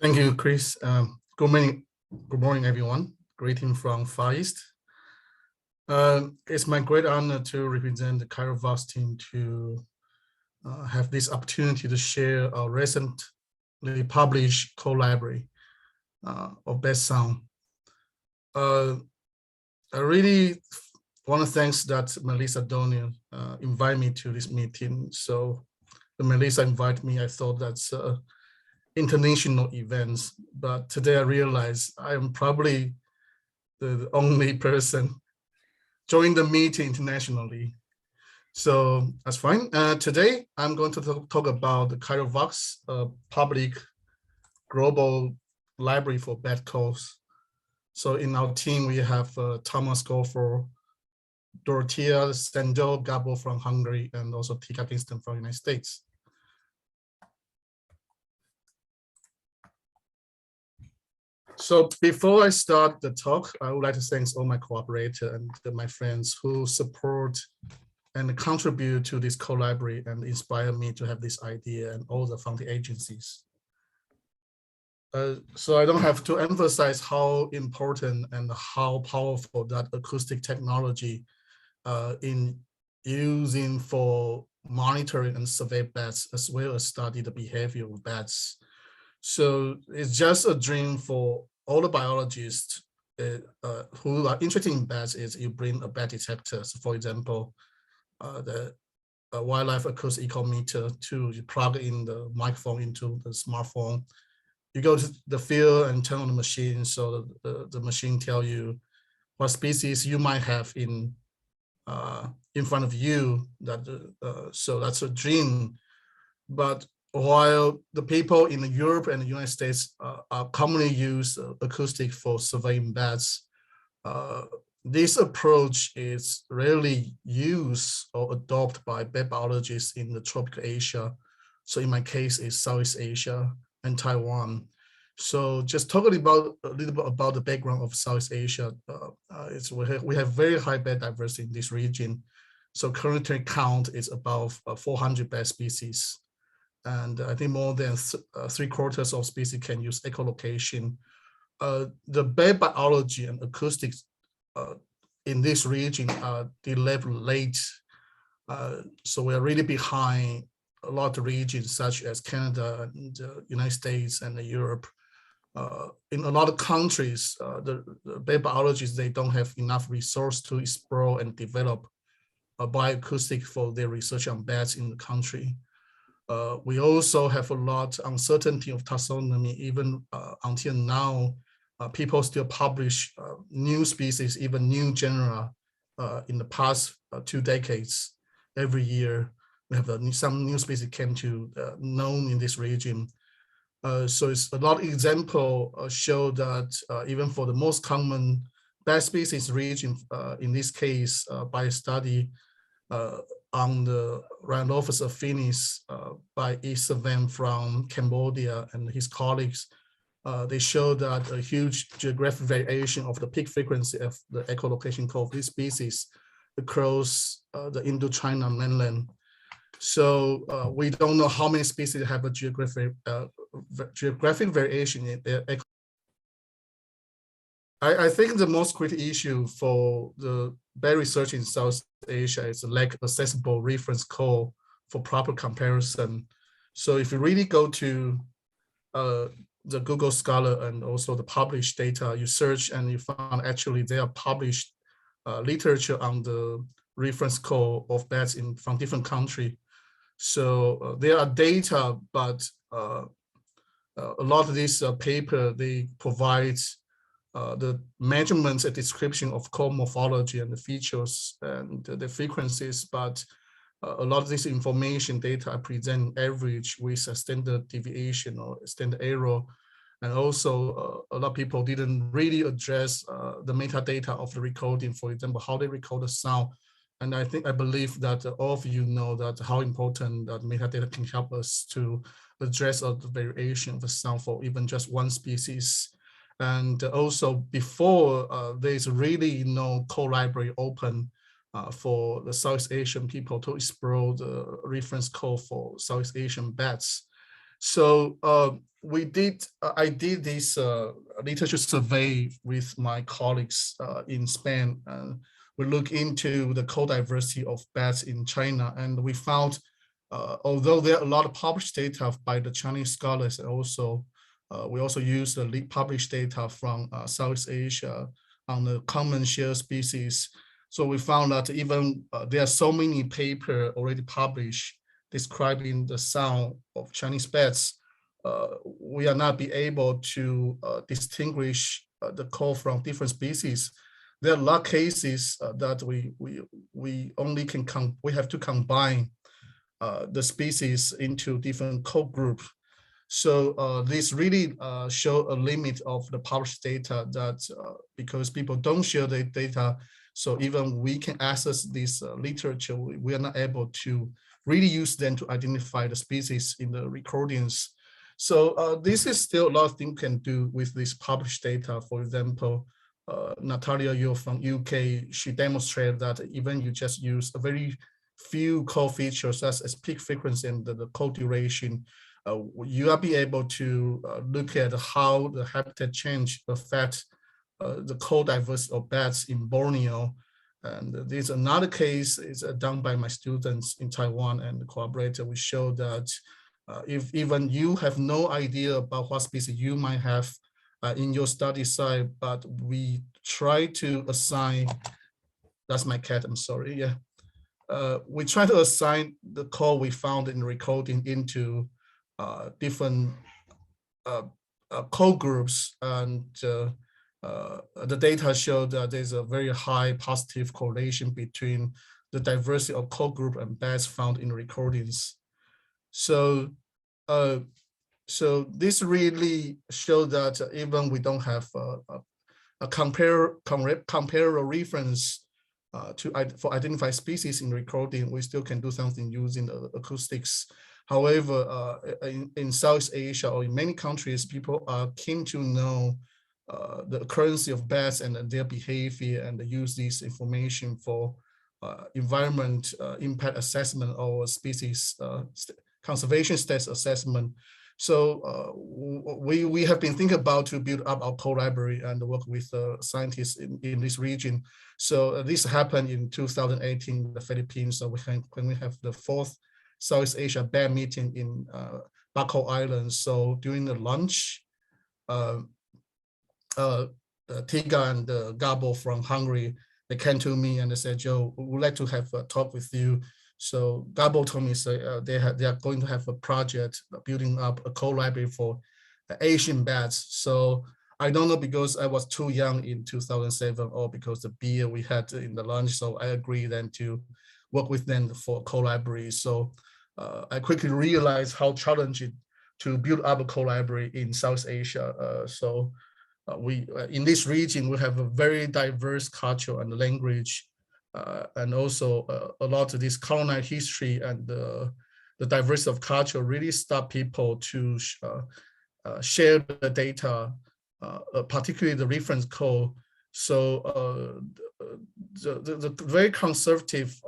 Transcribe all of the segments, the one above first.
Thank you, Chris. Good morning, everyone. Greeting from Far East. It's my great honor to represent the ChiroVox team to have this opportunity to share our recently published co-library of best sound. I really want to thank that Melissa Donier invited me to this meeting. So when Melissa invited me, I thought that's international events, but today I realize I am probably the only person joining the meeting internationally. So that's fine. Today I'm going to talk about the ChiroVox public global library for bad colds. So in our team, we have Thomas Gofor, Dorothea Sendel Gabo from Hungary, and also Tika Kingston from the United States. So before I start the talk, I would like to thank all my collaborators and my friends who support and contribute to this co-library and inspire me to have this idea, and all the funding agencies. So I don't have to emphasize how important and how powerful that acoustic technology in using for monitoring and survey bats, as well as study the behavior of bats. So it's just a dream for all the biologists who are interested in bats. Is you bring a bat detector. So for example, the wildlife acoustic echometer you plug in the microphone into the smartphone. You go to the field and turn on the machine, so the machine tell you what species you might have in front of you. So that's a dream. But while the people in Europe and the United States are commonly use acoustic for surveying bats, this approach is rarely used or adopted by bat biologists in the tropical Asia. So in my case, it's Southeast Asia and Taiwan. So just talking about a little bit about the background of Southeast Asia, we have very high bat diversity in this region. So currently count is about 400 bat species. And I think more than 3/4 of species can use echolocation. The bat biology and acoustics in this region are developed late. So we are really behind a lot of regions such as Canada and the United States and Europe. In a lot of countries, the bat biologists, they don't have enough resource to explore and develop bioacoustic for their research on bats in the country. We also have a lot of uncertainty of taxonomy. Even until now, people still publish new species, even new genera in the past 2 decades. Every year, we have some new species came to known in this region. So it's a lot of example show that even for the most common bat species region, in this case, by study on the Rhinoceros affinis by E. Savan from Cambodia and his colleagues, they show that a huge geographic variation of the peak frequency of the echolocation code of this species across the Indochina mainland. So we don't know how many species have a geographic variation in their echolocation. I think the most critical issue for the bat research in South Asia is the lack of accessible reference code for proper comparison. So if you really go to the Google Scholar and also the published data, you search and you find actually they are published literature on the reference code of bats from different countries. So there are data, but a lot of this paper, they provide the measurements and description of core morphology and the features and the frequencies, but a lot of this information data are present average with a standard deviation or standard error. And also a lot of people didn't really address the metadata of the recording, for example, how they record the sound. And I believe that all of you know that how important that metadata can help us to address the variation of the sound for even just one species. And also before there's really no co-library open for the Southeast Asian people to explore the reference code for Southeast Asian bats. So I did this literature survey with my colleagues in Spain. We look into the co-diversity of bats in China, and we found, although there are a lot of published data by the Chinese scholars, and also we also use the published data from Southeast Asia on the common shared species. So we found that even there are so many papers already published describing the sound of Chinese bats, we are not be able to distinguish the call from different species. There are a lot of cases that we only can we have to combine the species into different code group. So this really show a limit of the published data that because people don't share the data, so even we can access this literature, we are not able to really use them to identify the species in the recordings. So this is still a lot of things can do with this published data. For example, Natalia Yu from UK, she demonstrated that even you just use a very few call features such as peak frequency and the call duration, you are be able to look at how the habitat change affect the call diversity of bats in Borneo. And there's another case is done by my students in Taiwan and the collaborator. We show that if even you have no idea about what species you might have in your study site, but we try to assign, that's my cat, I'm sorry, yeah. We try to assign the call we found in the recording into different call groups, and the data showed that there's a very high positive correlation between the diversity of call group and bats found in recordings. So, so this really showed that even we don't have a comparable reference for identify species in recording, we still can do something using the acoustics. However, in South Asia or in many countries, people are keen to know the occurrence of bats and their behavior, and use this information for environment impact assessment or species conservation status assessment. So we have been thinking about to build up our call library and work with scientists in this region. So this happened in 2018 in the Philippines. So when we have the 4th Southeast Asia BAM meeting in Bacol Islands. So during the lunch, Tiga and Gabo from Hungary, they came to me and they said, Joe, we would like to have a talk with you. So Gabo told me they are going to have a project building up a call library for Asian bats. So I don't know because I was too young in 2007 or because the beer we had in the lunch. So I agreed then to work with them for call library. So I quickly realized how challenging to build up a call library in South Asia. So we in this region, we have a very diverse culture and language, and also a lot of this colonial history and the diversity of culture really stop people to share the data, particularly the reference code. So the very conservative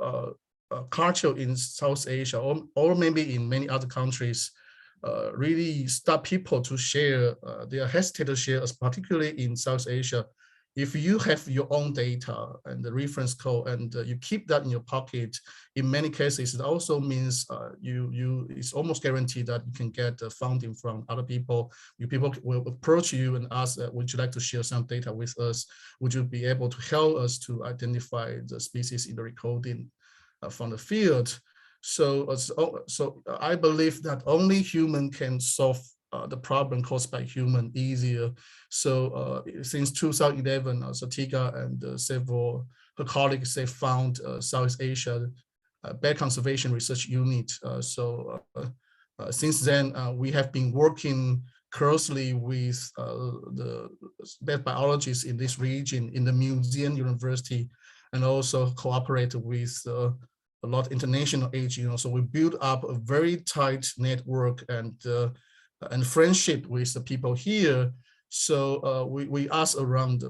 culture in South Asia, or maybe in many other countries, really stop people to share. They are hesitant to share, particularly in South Asia. If you have your own data and the reference code and you keep that in your pocket, in many cases, it also means it's almost guaranteed that you can get funding from other people. People will approach you and ask, would you like to share some data with us? Would you be able to help us to identify the species in the recording from the field? So I believe that only human can solve the problem caused by human easier. So since 2011, Tiga and several her colleagues, they found Southeast Asia Bat Conservation Research Unit. Since then, we have been working closely with the bat biologists in this region, in the museum university, and also cooperate with a lot of international agents. So we build up a very tight network and friendship with the people here. So we ask around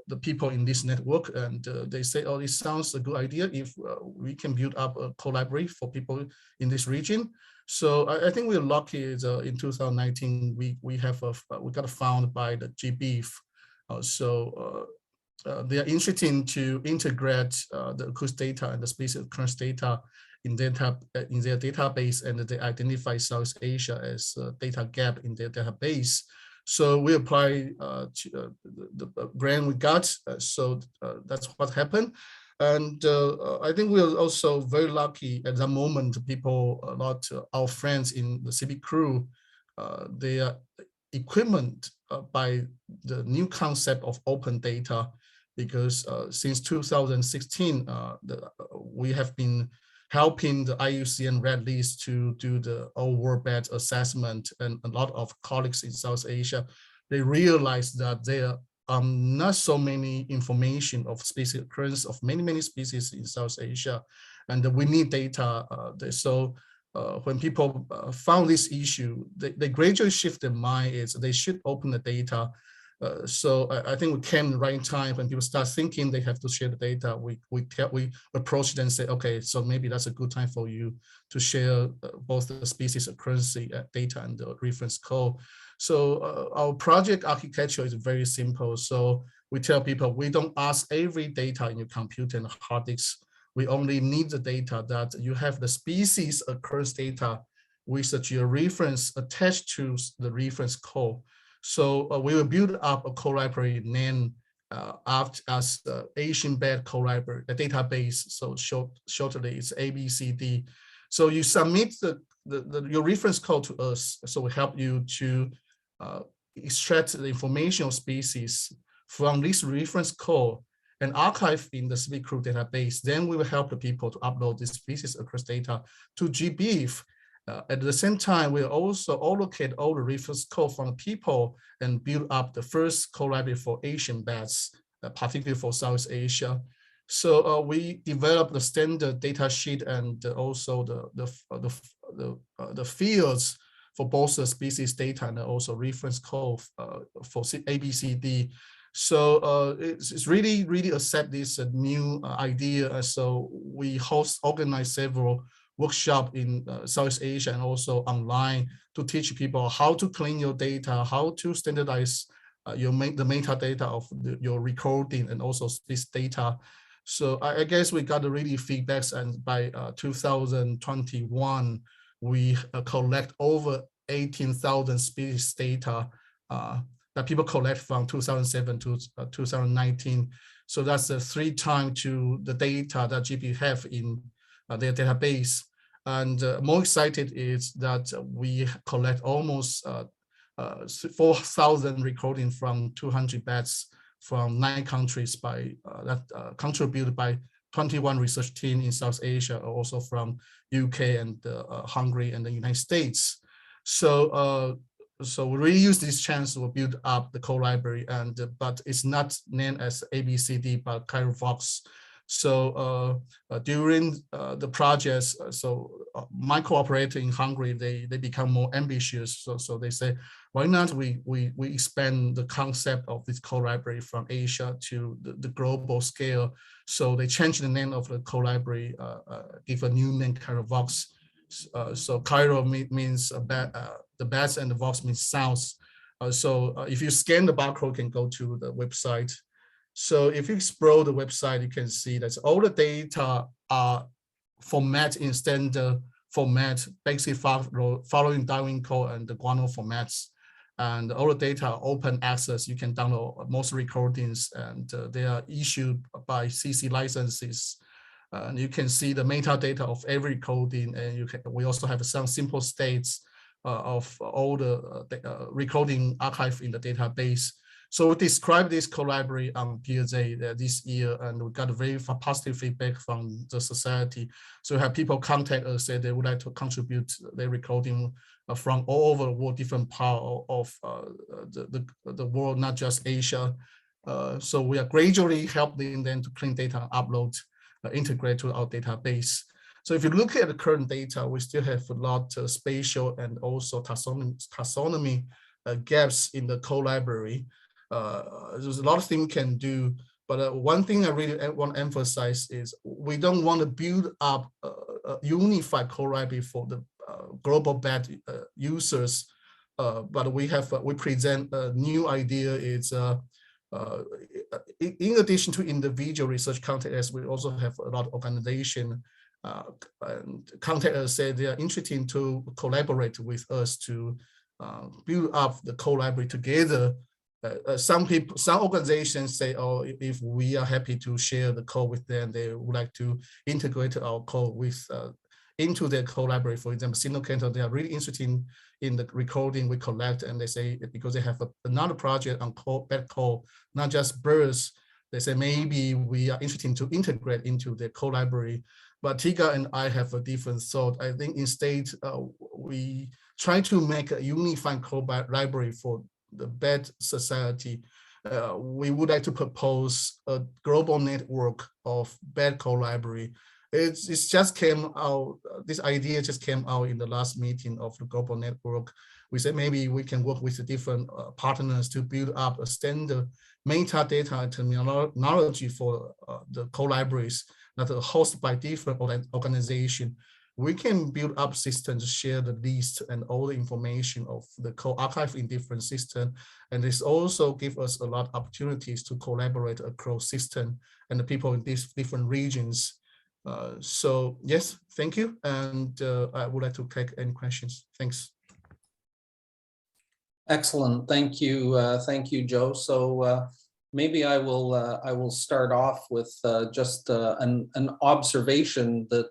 the people in this network, and they say, oh, this sounds a good idea if we can build up a call library for people in this region. So I think we're lucky is in 2019, we got found by the GBIF. They are interested to integrate the acoustic data and the species occurrence data in their database, and they identify South Asia as a data gap in their database. So we apply to the grant we got. That's what happened. And I think we're also very lucky at that moment. A lot our friends in the CB crew, they are equipment by the new concept of open data, because since 2016, we have been helping the IUCN Red List to do the all-world bat assessment, and a lot of colleagues in South Asia, they realized that there are not so many information of species occurrence of many species in South Asia, and we need data. When people found this issue, they gradually shift their mind is they should open the data. So I think we came right in time when people start thinking they have to share the data. We approach them and say, okay, so maybe that's a good time for you to share both the species occurrence data and the reference code. So our project architecture is very simple. So we tell people we don't ask every data in your computer and hard disk. We only need the data that you have the species occurrence data with the georeference attached to the reference code. So we will build up a code library named as the Asian bat code library, the database. So shortly it's ABCD. So you submit your reference code to us. So we help you to extract the information of species from this reference code and archive in the CB crew database. Then we will help the people to upload this species occurrence data to GBIF. At the same time, we also allocate all the reference code from the people and build up the first code library for Asian bats, particularly for South Asia. So we developed the standard data sheet and also the fields for both the species data and also reference code for ABCD. So it's really accept this new idea. So we organize several workshop in South Asia and also online to teach people how to clean your data, how to standardize the metadata of your recording and also this data. So I guess we got the really feedbacks, and by 2021, we collect over 18,000 species data that people collect from 2007 to 2019. So that's 3 times to the data that GBIF have in their database. And more excited is that we collect almost 4,000 recordings from 200 bats from 9 countries by contributed by 21 research teams in South Asia, also from UK and Hungary and the United States. So we really use this chance to build up the code library, but it's not named as ABCD, but ChiroVox. So during the projects, my cooperator in Hungary, they become more ambitious. So they say, why not we expand the concept of this code library from Asia to the global scale? So they changed the name of the code library, give a new name, ChiroVox. So Chiro means the bats, and the Vox means sounds. If you scan the barcode, you can go to the website. So if you explore the website, you can see that all the data are formatted in standard format, basically following Darwin code and the Guano formats. And all the data are open access. You can download most recordings, and they are issued by CC licenses. And you can see the metadata of every recording, and we also have some simple states of all the recording archive in the database. So we described this code library on PSA this year, and we got very positive feedback from the society. So we have people contact us, say they would like to contribute their recording from all over the world, different part of the world, not just Asia. So we are gradually helping them to clean data, upload, integrate to our database. So if you look at the current data, we still have a lot of spatial and also taxonomy gaps in the code library. There's a lot of things we can do, but one thing I really want to emphasize is we don't want to build up a unified code library for the global BET users, but we present a new idea. It's in addition to individual research contact us, we also have a lot of organization and contact us, say they are interested to collaborate with us to build up the code library together. Some organizations say, oh, if we are happy to share the code with them, they would like to integrate our code with into their code library. For example, Sinocanto, they are really interested in the recording we collect, and they say because they have another project on BET code, not just birds, they say maybe we are interested to integrate into their code library. But Tiga and I have a different thought. I think instead we try to make a unified code library for the BET society. We would like to propose a global network of BET code library. It just came out, this idea just came out in the last meeting of the global network. We said maybe we can work with the different partners to build up a standard metadata and terminology for the code libraries that are hosted by different organizations. We can build up systems to share the list and all the information of the code archive in different systems. And this also gives us a lot of opportunities to collaborate across systems and the people in these different regions. So yes, thank you. And I would like to take any questions. Thanks. Excellent, thank you, Joe. So maybe I will start off with just an observation that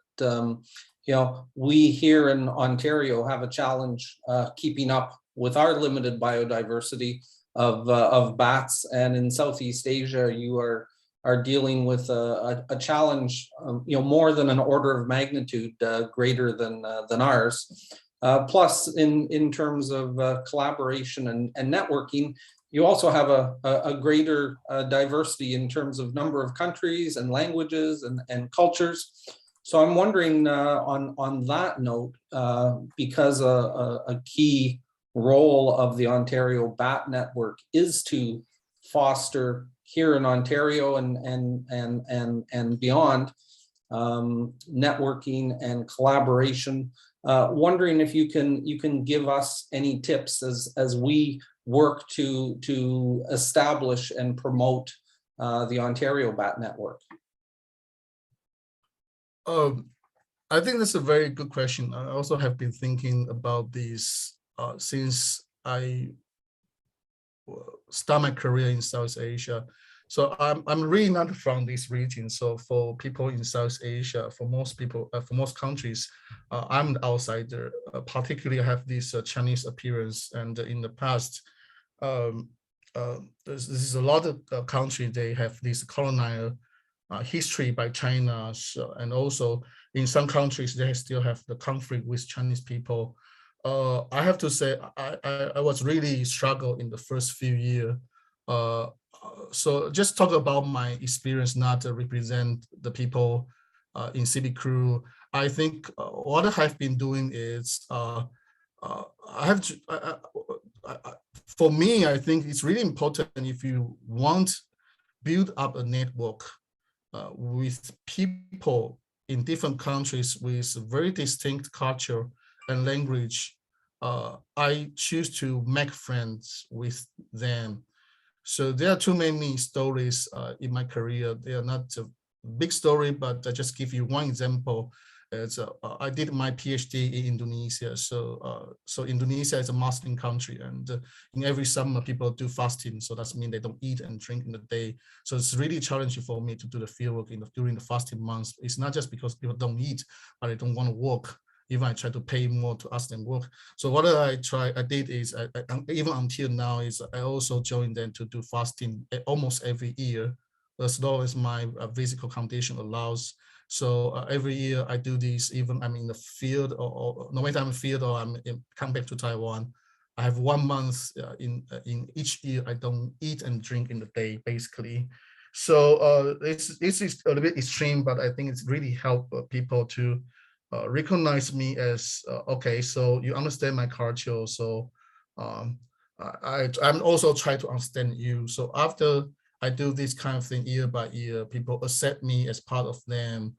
you know, we here in Ontario have a challenge keeping up with our limited biodiversity of bats, and in Southeast Asia you are dealing with a challenge, you know, more than an order of magnitude greater than ours. Plus, in terms of collaboration and networking, you also have a greater diversity in terms of number of countries and languages and cultures. So I'm wondering on that note, because a key role of the Ontario Bat Network is to foster here in Ontario and beyond networking and collaboration. Wondering if you can give us any tips as we work to establish and promote the Ontario Bat Network. I think that's a very good question. I also have been thinking about this since I started my career in South Asia. So I'm really not from this region. So for people in South Asia, for most people, for most countries, I'm an outsider. Particularly, I have this Chinese appearance, and in the past, there's a lot of countries they have this colonial history by China, so, and also in some countries they still have the conflict with Chinese people. I have to say I was really struggle in the first few years. So just talk about my experience, not to represent the people in Civic Crew. I think what I have been doing is for me, I think it's really important if you want to build up a network with people in different countries with very distinct culture and language. I choose to make friends with them. So there are too many stories in my career. They are not a big story, but I just give you one example. I did my PhD in Indonesia. So Indonesia is a Muslim country, and in every summer people do fasting. So that means they don't eat and drink in the day. So it's really challenging for me to do the fieldwork during the fasting months. It's not just because people don't eat, but they don't want to work. Even I try to pay more to ask them work. So what I did is, even until now, is I also joined them to do fasting almost every year, as long as my physical condition allows. So every year I do this, even I'm in the field, or no matter I'm in the field or come back to Taiwan, I have 1 month in each year I don't eat and drink in the day, basically. So this is a little bit extreme, but I think it's really helped people to recognize me as okay, so you understand my culture, so I'm also trying to understand you. So after I do this kind of thing year by year, people accept me as part of them.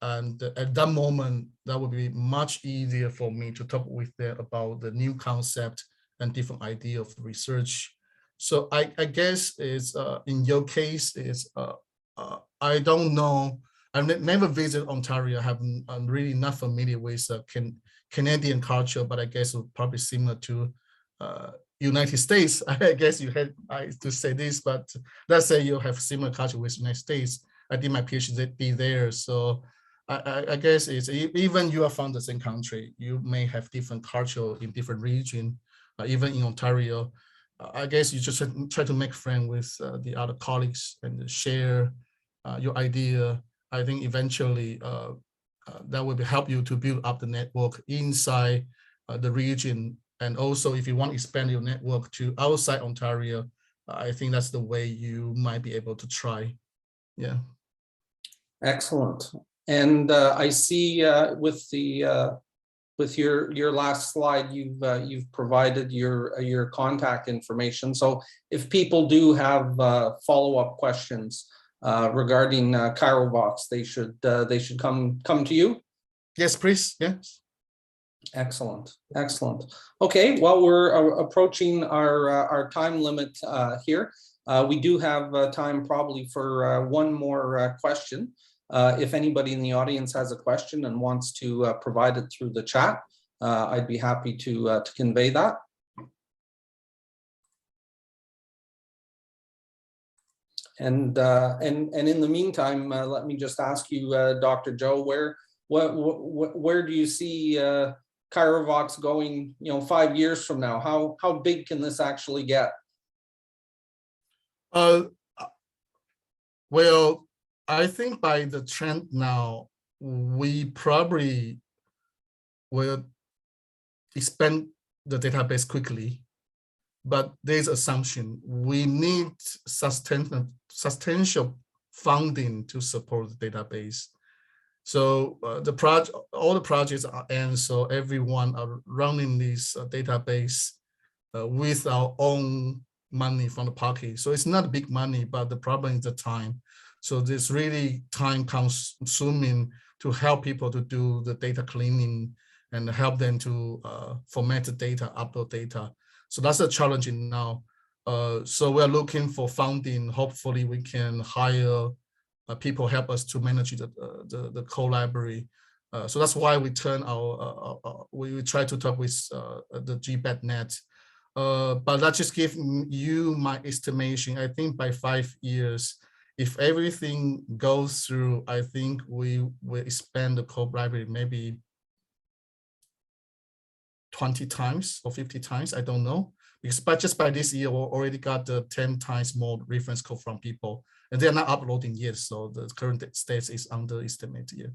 And at that moment, that would be much easier for me to talk with them about the new concept and different idea of research. So I guess it's in your case is I don't know. I've never visited Ontario. I'm really not familiar with Canadian culture, but I guess it's probably similar to United States. I guess you had to say this, but let's say you have similar culture with United States. I did my PhD there, so I guess it's even you are from the same country, you may have different culture in different region, even in Ontario. I guess you just try to make friends with the other colleagues and share your idea. I think eventually that will help you to build up the network inside the region. And also if you want to expand your network to outside Ontario, I think that's the way you might be able to try. Yeah. Excellent. And I see with your last slide, you've provided your contact information. So if people do have follow-up questions regarding ChiroVox, they should come to you. Yes, please. Yes. Excellent, excellent. Okay, well, we're approaching our time limit here. We do have time probably for one more question. If anybody in the audience has a question and wants to provide it through the chat, I'd be happy to convey that. And in the meantime, let me just ask you, Dr. Zhou, where do you see ChiroVox going, 5 years from now? How big can this actually get? Well, I think by the trend now, we probably will expand the database quickly, but there's assumption we need substantial funding to support the database. So all the projects are end, so everyone are running this database with our own money from the pocket. So it's not big money, but the problem is the time. So this really time consuming to help people to do the data cleaning and help them to format the data, upload data. So that's a challenge now. So we're looking for funding. Hopefully we can hire people help us to manage the core library. So that's why we we try to talk with the GBADNet. But let's just give you my estimation. I think by 5 years, if everything goes through, I think we will expand the core library maybe 20 times or 50 times, I don't know. Because just by this year, we already got 10 times more reference code from people, and they're not uploading yet. So the current state is underestimated. Yeah.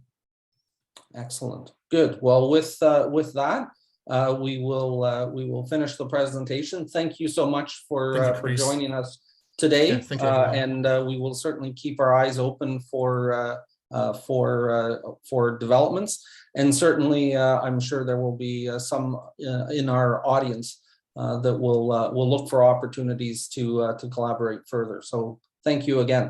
Excellent. Good. Well, with that, we will finish the presentation. Thank you so much for joining us today, yeah, and we will certainly keep our eyes open for developments, and certainly I'm sure there will be some in our audience that will look for opportunities to collaborate further. So thank you again.